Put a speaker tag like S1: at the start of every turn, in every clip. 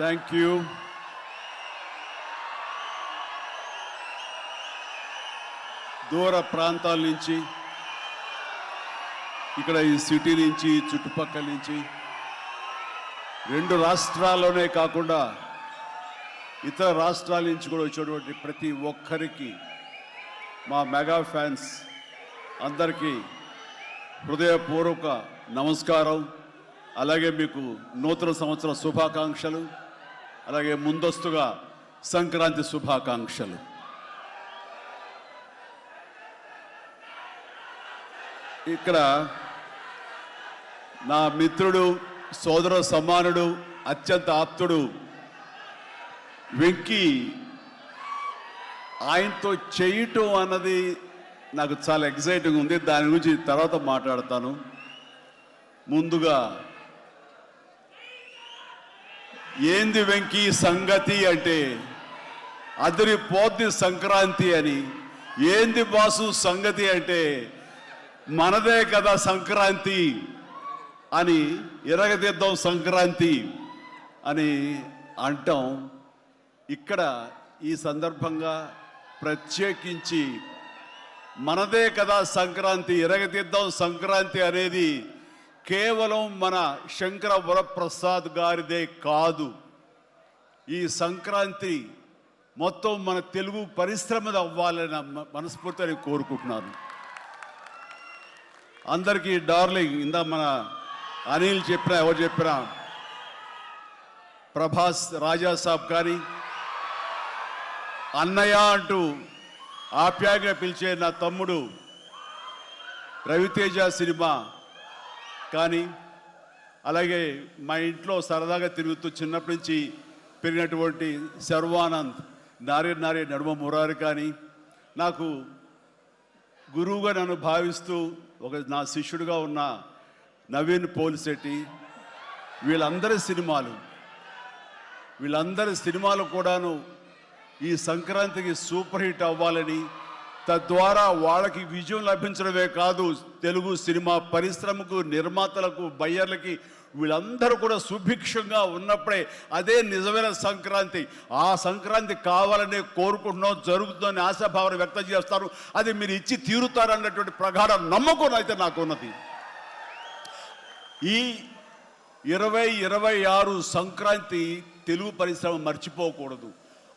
S1: Thank you. దూర ప్రాంతాల నుంచి, ఇక్కడ ఈ సిటీ నుంచి, చుట్టుపక్కల నుంచి, 2 రాష్ట్రాల్లోనే కాకుండా ఇతర రాష్ట్రాల నుంచి కూడా వచ్చేటువంటి ప్రతి ఒక్కరికి, మా మెగా ఫ్యాన్స్ అందరికీ హృదయపూర్వక నమస్కారం. అలాగే మీకు నూతన సంవత్సర శుభాకాంక్షలు, అలాగే ముందస్తుగా సంక్రాంతి శుభాకాంక్షలు. ఇక్కడ నా మిత్రుడు, సోదర సమానుడు, అత్యంత ఆప్తుడు వెంకీ, ఆయనతో చేయటం అన్నది నాకు చాలా ఎక్సైటింగ్ ఉంది. దాని గురించి తర్వాత మాట్లాడతాను. ముందుగా ఏంది వెంకీ సంగతి అంటే అదిరిపోద్ది సంక్రాంతి అని, ఏంది బాసు సంగతి అంటే మనదే కదా సంక్రాంతి అని, ఇరగదిద్దాం సంక్రాంతి అని అంటాం. ఇక్కడ ఈ సందర్భంగా ప్రత్యేకించి మనదే కదా సంక్రాంతి, ఇరగదిద్దాం సంక్రాంతి అనేది కేవలం మన శంకర వరప్రసాద్ గారిదే కాదు. ఈ సంక్రాంతి మొత్తం మన తెలుగు పరిశ్రమది అవ్వాలని మనస్ఫూర్తిగా కోరుకుంటున్నాను. అందరికీ డార్లింగ్, ఇందా మన అనిల్ చెప్పినా, ఎవరు చెప్పినా, ప్రభాస్ రాజా సాబ్ కానీ, అన్నయ్య అంటూ ఆప్యాయంగా పిలిచే నా తమ్ముడు రవితేజ సినిమా కానీ, అలాగే మా ఇంట్లో సరదాగా తిరుగుతూ చిన్నప్పటి నుంచి పెరిగినటువంటి శర్వానంద్, నారే నారే నడుమ మురారి కానీ, నాకు గురువుగా నన్ను భావిస్తూ నా శిష్యుడిగా ఉన్న నవీన్ పోలిశెట్టి, వీళ్ళందరి సినిమాలు కూడాను ఈ సంక్రాంతికి సూపర్ హిట్ అవ్వాలని, తద్వారా వాళ్ళకి విజయం లభించడమే కాదు, తెలుగు సినిమా పరిశ్రమకు, నిర్మాతలకు, బయ్యర్లకి, వీళ్ళందరూ కూడా సుభిక్షంగా ఉన్నప్పుడే అదే నిజమైన సంక్రాంతి. ఆ సంక్రాంతి కావాలనే కోరుకుంటున్నాం, జరుగుతుందని ఆశాభావన వ్యక్తం చేస్తారు. అది మీరు ఇచ్చి తీరుతారన్నటువంటి ప్రగాఢ నమ్మకం అయితే నాకు ఉన్నది. ఈ 2026 సంక్రాంతి తెలుగు పరిశ్రమ మర్చిపోకూడదు.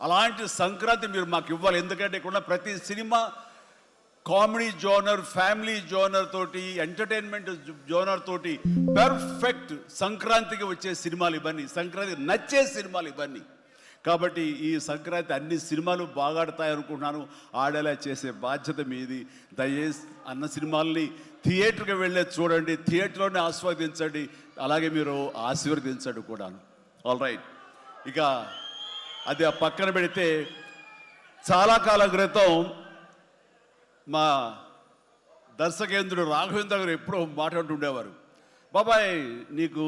S1: అలాంటి సంక్రాంతి మీరు మాకు ఇవ్వాలి. ఎందుకంటే ఇక్కడ ప్రతి cinema comedy genre, family genre తోటి, ఎంటర్టైన్మెంట్ జోనర్ తోటి పర్ఫెక్ట్ సంక్రాంతికి వచ్చే సినిమాలు ఇవన్నీ, సంక్రాంతికి నచ్చే సినిమాలు ఇవన్నీ. కాబట్టి ఈ సంక్రాంతి అన్ని సినిమాలు బాగాడతాయి అనుకుంటున్నాను. ఆడేలా చేసే బాధ్యత మీది. దయచేసి అన్న సినిమాల్ని థియేటర్కి వెళ్ళే చూడండి, థియేటర్లోనే ఆస్వాదించండి, అలాగే మీరు ఆశీర్వదించండి కూడాను. ఆల్ రైట్, ఇక అది ఆ పక్కన పెడితే, చాలా కాలం క్రితం మా దర్శకేంద్రుడు రాఘవేంద్ర గారు ఎప్పుడో మాట్లాడుతుండేవారు, బాబాయ్ నీకు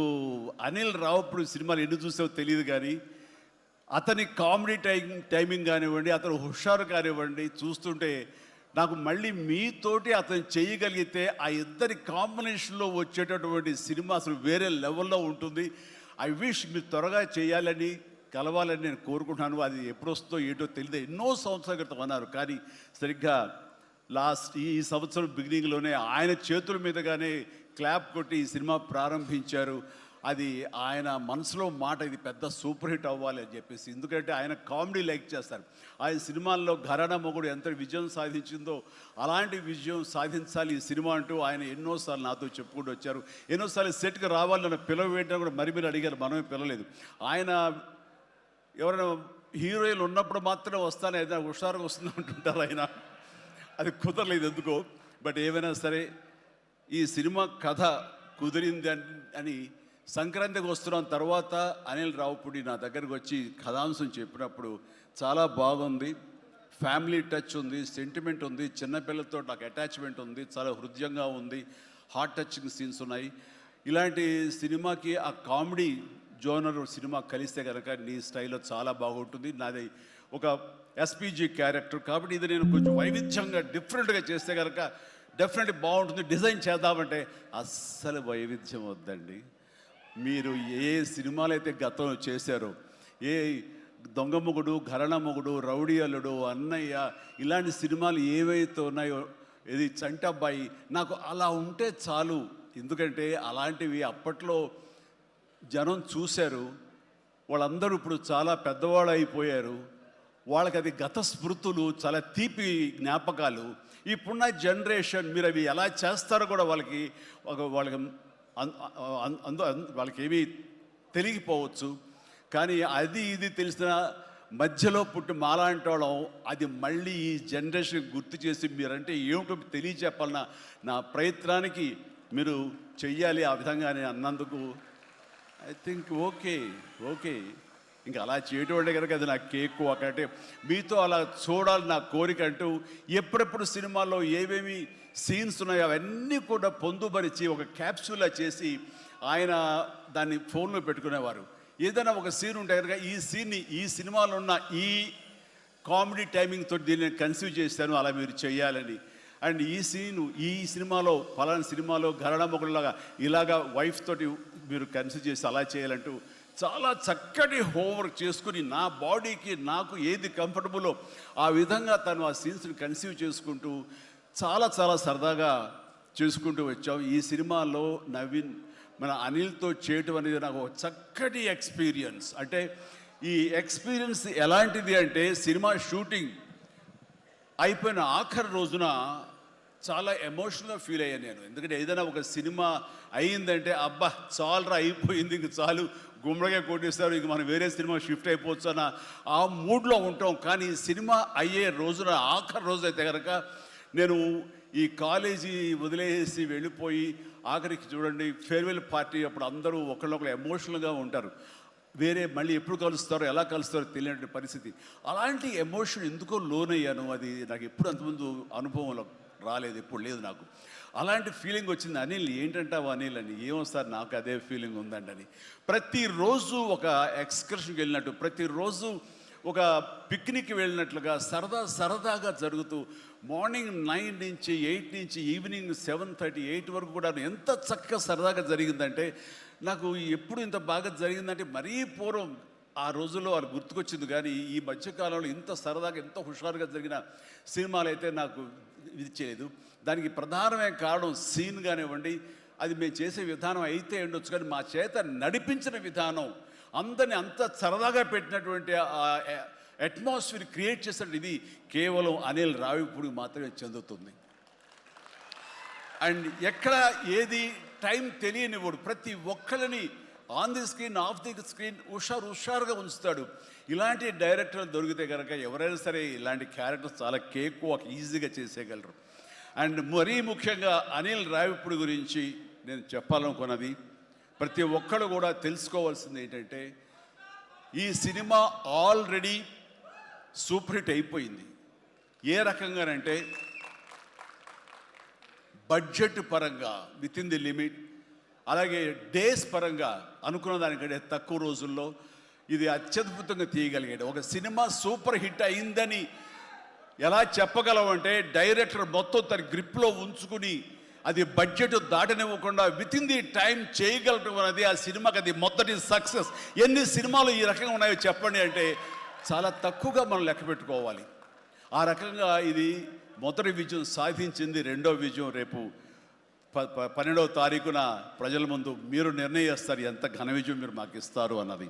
S1: అనిల్ రావుపూడి సినిమాలు ఎన్ని చూసావో తెలియదు కానీ అతని కామెడీ టైమింగ్ కానివ్వండి, అతను హుషారు కానివ్వండి, చూస్తుంటే నాకు మళ్ళీ మీతోటి అతను చేయగలిగితే ఆ ఇద్దరి కాంబినేషన్లో వచ్చేటటువంటి సినిమా అసలు వేరే లెవెల్లో ఉంటుంది. ఐ విష్ మీరు త్వరగా చేయాలని, కలవాలని నేను కోరుకుంటున్నాను. అది ఎప్పుడు వస్తుందో ఏంటో తెలియదు. ఎన్నో సంవత్సరాల క్రితం అన్నారు, కానీ సరిగ్గా ఈ సంవత్సరం బిగినింగ్లోనే ఆయన చేతుల మీదగానే క్లాప్ కొట్టి ఈ సినిమా ప్రారంభించారు. అది ఆయన మనసులో మాట, ఇది పెద్ద సూపర్ హిట్ అవ్వాలి అని చెప్పేసి. ఎందుకంటే ఆయన కామెడీ లైక్ చేస్తారు. ఆయన సినిమాల్లో ఘరానా మొగుడు ఎంత విజయం సాధించిందో అలాంటి విజయం సాధించాలి ఈ సినిమా అంటూ ఆయన ఎన్నోసార్లు నాతో చెప్పుకుంటూ వచ్చారు. ఎన్నోసార్లు సెట్కి రావాలి నన్ను పిలవేయడం కూడా మీరు అడిగారు, మనమే పిలవలేదు. ఆయన ఎవరైనా హీరోయిన్లు ఉన్నప్పుడు మాత్రం వస్తాను, ఏదైనా హుషారుగా వస్తుంది అంటుంటారు ఆయన. అది కుదరలేదు ఎందుకో. బట్ ఏమైనా సరే ఈ సినిమా కథ కుదిరింది అని సంక్రాంతికి వస్తున్నాం తర్వాత అనిల్ రావుపూడి నా దగ్గరకు వచ్చి కథాంశం చెప్పినప్పుడు చాలా బాగుంది, ఫ్యామిలీ టచ్ ఉంది, సెంటిమెంట్ ఉంది, చిన్నపిల్లలతో నాకు అటాచ్మెంట్ ఉంది, చాలా హృదయంగా ఉంది, హార్ట్ టచింగ్ సీన్స్ ఉన్నాయి. ఇలాంటి సినిమాకి ఆ కామెడీ జోనర్ సినిమా కలిస్తే కనుక నీ స్టైల్లో చాలా బాగుంటుంది. నాది ఒక ఎస్పీజీ క్యారెక్టర్. కాబట్టి ఇది నేను కొంచెం వైవిధ్యంగా డిఫరెంట్గా చేస్తే కనుక డెఫినెట్లీ బాగుంటుంది, డిజైన్ చేద్దామంటే అస్సలు వైవిధ్యం వద్దండి. మీరు ఏ సినిమాలు అయితే గతంలో చేశారో, ఏ దొంగ మొగుడు, ఘరణ మొగుడు, రౌడీ అల్లుడు, అన్నయ్య, ఇలాంటి సినిమాలు ఏవైతే ఉన్నాయో, ఇది చంటబ్బాయి, నాకు అలా ఉంటే చాలు. ఎందుకంటే అలాంటివి అప్పట్లో జనం చూశారు, వాళ్ళందరూ ఇప్పుడు చాలా పెద్దవాళ్ళు అయిపోయారు, వాళ్ళకి అది గత స్మృతులు, చాలా తీపి జ్ఞాపకాలు. ఇప్పుడున్న జనరేషన్ మీరు అవి ఎలా చేస్తారో కూడా వాళ్ళకి వాళ్ళకి ఏమీ తెలియకపోవచ్చు. కానీ అది ఇది తెలిసిన మధ్యలో పుట్టి మాలాంటి వాళ్ళం అది మళ్ళీ ఈ జనరేషన్ గుర్తు చేసి మీరంటే ఏమిటో తెలియచెప్పాలన్న నా ప్రయత్నానికి మీరు చెయ్యాలి. ఆ విధంగా నేను అన్నందుకు ఐ థింక్ ఓకే. ఇంకా అలా చేయటం అంటే కనుక అది నా కేక్ ఒకటే. మీతో అలా చూడాలి నా కోరిక అంటూ ఎప్పుడెప్పుడు సినిమాల్లో ఏమేమి సీన్స్ ఉన్నాయో అవన్నీ కూడా పొందుపరిచి ఒక క్యాప్సూల్లా చేసి ఆయన దాన్ని ఫోన్లో పెట్టుకునేవారు. ఏదైనా ఒక సీన్ ఉంటే కనుక ఈ సీన్ని ఈ సినిమాలో ఉన్న ఈ కామెడీ టైమింగ్ తోటి దీన్ని కన్సీవ్ చేశాను, అలా మీరు చేయాలని. అండ్ ఈ సీను ఈ సినిమాలో ఫలానా సినిమాలో ఘరణ మొగుడులాగా ఇలాగా వైఫ్ తోటి మీరు కన్సీవ్ చేసి అలా చేయాలంటూ చాలా చక్కటి హోంవర్క్ చేసుకుని నా బాడీకి నాకు ఏది కంఫర్టబుల్లో ఆ విధంగా తను ఆ సీన్స్ని కన్సీవ్ చేసుకుంటూ చాలా చాలా సరదాగా చేసుకుంటూ వచ్చాం. ఈ సినిమాలో నవీన్ మన అనిల్తో చేయటం అనేది నాకు ఒక చక్కటి ఎక్స్పీరియన్స్. అంటే ఈ ఎక్స్పీరియన్స్ ఎలాంటిది అంటే సినిమా షూటింగ్ అయిపోయిన ఆఖరి రోజున చాలా ఎమోషనల్గా ఫీల్ అయ్యాను నేను. ఎందుకంటే ఏదైనా ఒక సినిమా అయ్యిందంటే అబ్బా చాలరా అయిపోయింది, ఇంక చాలు, గుమ్మడిగా కొట్టేస్తారు, ఇంక మనం వేరే సినిమా షిఫ్ట్ అయిపోవచ్చు అన్న ఆ మూడ్లో ఉంటాం. కానీ సినిమా అయ్యే రోజున ఆఖరి రోజు అయితే కనుక నేను ఈ కాలేజీ వదిలేసి వెళ్ళిపోయి ఆఖరికి చూడండి ఫేర్వెల్ పార్టీ అప్పుడు అందరూ ఒకళ్ళొకరు ఎమోషనల్గా ఉంటారు. వేరే మళ్ళీ ఎప్పుడు కలుస్తారో ఎలా కలుస్తారో తెలియని పరిస్థితి. అలాంటి ఎమోషన్ ఎందుకో లోనయ్యాను. అది నాకు ఎప్పుడు అంతకుముందు అనుభవంలో రాలేదు, ఎప్పుడు లేదు నాకు. అలాంటి ఫీలింగ్ వచ్చింది. అనిల్ ఏంటంటావు అనిల్ అని. ఏమో సార్ నాకు అదే ఫీలింగ్ ఉందండి అని. ప్రతిరోజు ఒక ఎక్స్కర్షన్కి వెళ్ళినట్టు, ప్రతిరోజు ఒక పిక్నిక్ వెళ్ళినట్లుగా సరదాగా జరుగుతూ మార్నింగ్ 9 నుంచి 8 నుంచి ఈవినింగ్ 7:30, 8 వరకు కూడా ఎంత చక్కగా సరదాగా జరిగిందంటే నాకు ఎప్పుడు ఇంత బాగా జరిగిందంటే మరీ పూర్వం ఆ రోజుల్లో అది గుర్తుకొచ్చింది. కానీ ఈ మధ్యకాలంలో ఇంత సరదాగా ఎంత హుషారుగా జరిగిన సినిమాలు అయితే నాకు ఇది చేయలేదు. దానికి ప్రధానమైన కారణం సీన్ కానివ్వండి, అది మేము చేసే విధానం అయితే ఉండొచ్చు, కానీ మా చేత నడిపించిన విధానం, అందరినీ అంత సరదాగా పెట్టినటువంటి అట్మాస్ఫియర్ క్రియేట్ చేసినట్టు ఇది కేవలం అనిల్ రావిపూడికి మాత్రమే చెందుతుంది. అండ్ ఎక్కడ ఏది టైం తెలియనివాడు, ప్రతి ఒక్కరిని on the screen off the screen హుషారుగా ఉంచుతాడు. ఇలాంటి డైరెక్టర్లు దొరికితే కనుక ఎవరైనా సరే ఇలాంటి క్యారెక్టర్స్ చాలా ఈజీగా చేసేయగలరు. అండ్ మరీ ముఖ్యంగా అనిల్ రావిపూడి గురించి నేను చెప్పాలనుకున్నది, ప్రతి ఒక్కరు కూడా తెలుసుకోవాల్సింది ఏంటంటే ఈ సినిమా ఆల్రెడీ సూపర్ హిట్ అయిపోయింది. ఏ రకంగానంటే బడ్జెట్ పరంగా విత్ ఇన్ ది లిమిట్, అలాగే డేస్ పరంగా అనుకున్న దానికంటే తక్కువ రోజుల్లో ఇది అత్యద్భుతంగా తీయగలిగాడు. ఒక సినిమా సూపర్ హిట్ అయిందని ఎలా చెప్పగలవంటే డైరెక్టర్ మొత్తం తన గ్రిప్లో ఉంచుకుని అది బడ్జెట్ దాటనివ్వకుండా విత్ ఇన్ ది టైం చేయగలటం అనేది ఆ సినిమాకి అది మొదటి సక్సెస్. ఎన్ని సినిమాలు ఈ రకంగా ఉన్నాయో చెప్పండి అంటే చాలా తక్కువగా మనం లెక్క పెట్టుకోవాలి. ఆ రకంగా ఇది మొదటి విజయం సాధించింది. రెండో విజయం రేపు 12వ తారీఖున ప్రజల ముందు మీరు నిర్ణయిస్తారు ఎంత ఘన విజయం మీరు మాకు ఇస్తారు అన్నది.